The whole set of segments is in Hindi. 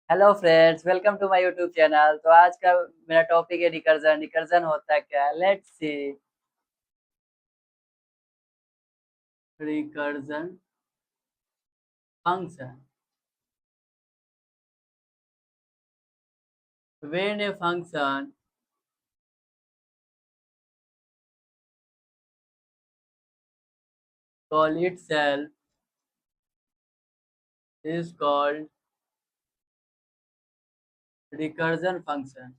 Hello friends, welcome to my YouTube channel. तो आज का मेरा टॉपिक है रिकर्जन। रिकर्जन होता है क्या? Let's see. Recursion function, when a function call itself is called recursion function।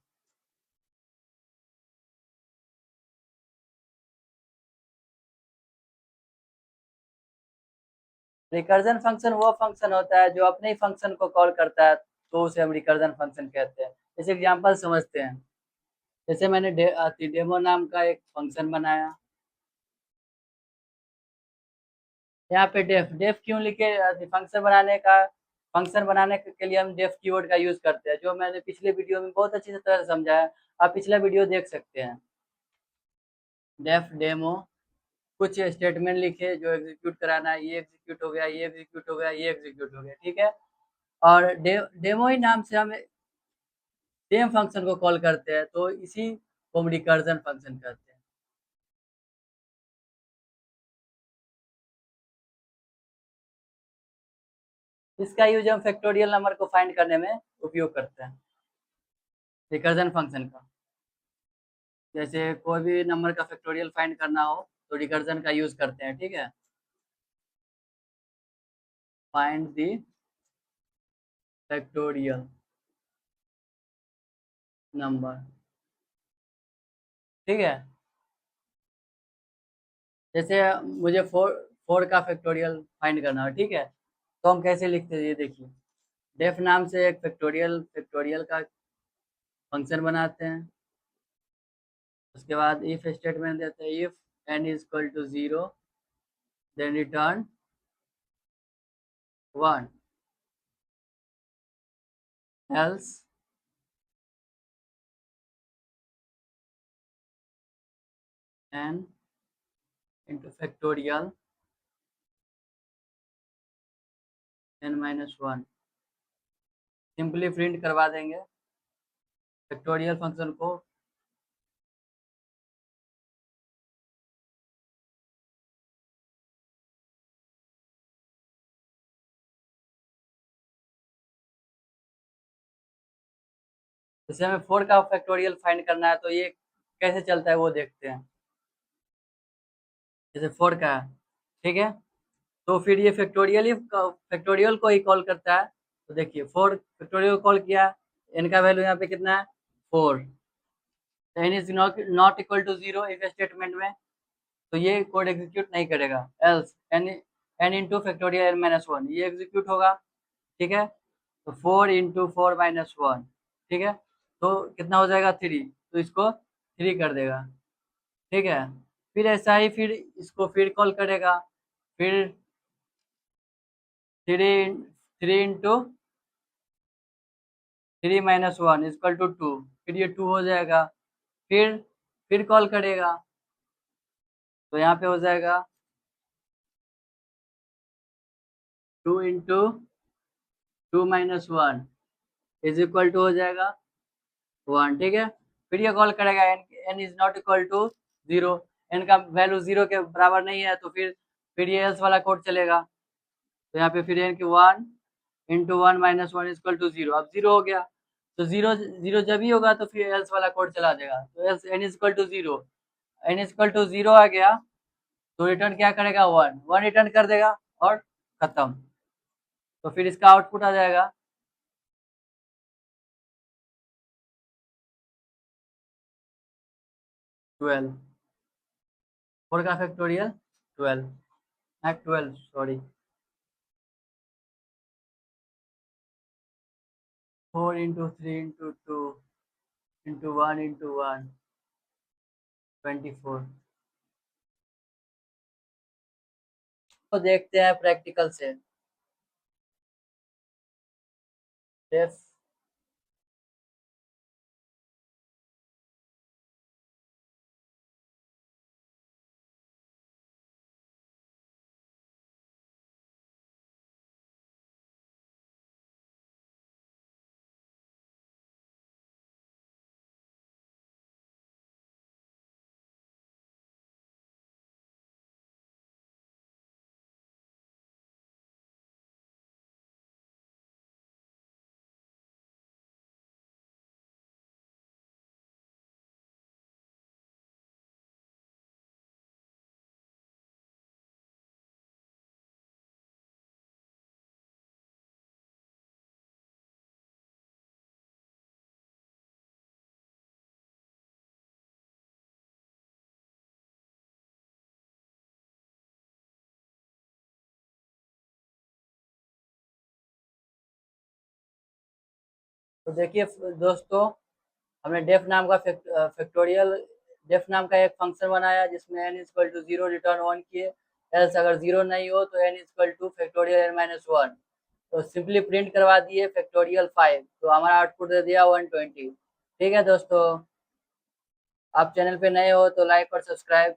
Recursion function वो फंक्शन होता है जो अपने ही फंक्शन को कॉल करता है, तो उसे हम रिकर्जन फंक्शन कहते हैं। जैसे एग्जांपल समझते हैं। जैसे मैंने डेमो नाम का एक फंक्शन बनाया। यहाँ पे डेफ डेफ क्यों लिखे? फंक्शन बनाने के लिए हम डेफ कीवर्ड का यूज करते हैं, जो मैंने पिछले वीडियो में बहुत अच्छी तरह से समझाया। आप पिछला वीडियो देख सकते हैं। डेफ डेमो, कुछ स्टेटमेंट लिखे जो एग्जीक्यूट कराना है। ये एग्जीक्यूट हो गया, ये एग्जीक्यूट हो गया, ये एग्जीक्यूट हो गया, ठीक है। और डेमो ही नाम से हम सेम फंक्शन को कॉल करते हैं, तो इसी को हम रिकर्जन फंक्शन कहते हैं। इसका यूज हम फैक्टोरियल नंबर को फाइंड करने में उपयोग करते हैं, रिकर्जन फंक्शन का। जैसे कोई भी नंबर का फैक्टोरियल फाइंड करना हो तो रिकर्जन का यूज करते हैं, ठीक है। फाइंड द फैक्टोरियल नंबर, ठीक है। जैसे मुझे फोर फोर का फैक्टोरियल फाइंड करना हो, ठीक है। तो हम कैसे लिखते हैं, ये देखिए। डेफ नाम से एक फैक्टोरियल फैक्टोरियल का फंक्शन बनाते हैं। उसके बाद इफ स्टेटमेंट देते हैं। If n is equal to 0, then return 1। Else n into factorial n minus 1। Simply print करवा देंगे फैक्टोरियल फंक्शन को। जैसे हमें 4 का फैक्टोरियल फाइंड करना है, तो ये कैसे चलता है वो देखते हैं। जैसे 4 का है, ठीक है। तो फिर ये फैक्टोरियल को ही कॉल करता है। तो देखिए 4 फैक्टोरियल को कॉल किया। एन का वैल्यू यहाँ पे कितना है? 4। N is not equal to 0 if statement में, तो ये कोड एग्जीक्यूट नहीं करेगा। Else n n into factorial n minus 1, ये एग्जीक्यूट होगा, ठीक है। तो 4 इंटू 4 माइनस 1, ठीक है। तो कितना हो जाएगा? 3। तो इसको 3 कर देगा, ठीक है। फिर ऐसा ही फिर इसको फिर कॉल करेगा। फिर 3 इंटू 3 माइनस 1 इक्वल टू 2। फिर ये 2 हो जाएगा। फिर फिर कॉल करेगा, तो यहाँ पे हो जाएगा 2 into 2 minus 1 is equal to हो जाएगा 1, ठीक है। फिर ये कॉल करेगा n is not equal to 0। N का वैल्यू 0 के बराबर नहीं है, तो फिर ये एल्स वाला कोड चलेगा। तो यहाँ पे फिर एन की 1 इंटू 1 माइनस 1 इक्वल टू 0। अब 0 हो गया, तो 0 0 जब ही होगा तो फिर एल्स वाला कोड चला जाएगा। तो else n equal to 0, n equal to 0 आ गया, तो रिटर्न क्या करेगा? 1 1 रिटर्न कर देगा और खत्म। तो फिर इसका आउटपुट आ जाएगा 12। 4 का factorial 12, 12 sorry. 4 into 3 into 2 into 1 24। तो देखते हैं प्रैक्टिकल से। डेफ तो देखिए दोस्तों, हमने फैक्टोरियल डेफ नाम का एक फंक्शन बनाया जिसमें n इक्वल टू 0 रिटर्न 1 किए, एल्स अगर 0 नहीं हो तो n equal two factorial n minus 1। तो सिंपली प्रिंट करवा दिए फैक्टोरियल 5, तो हमारा आउटपुट दे दिया 120। ठीक है दोस्तों, आप चैनल पे नए हो तो लाइक और सब्सक्राइब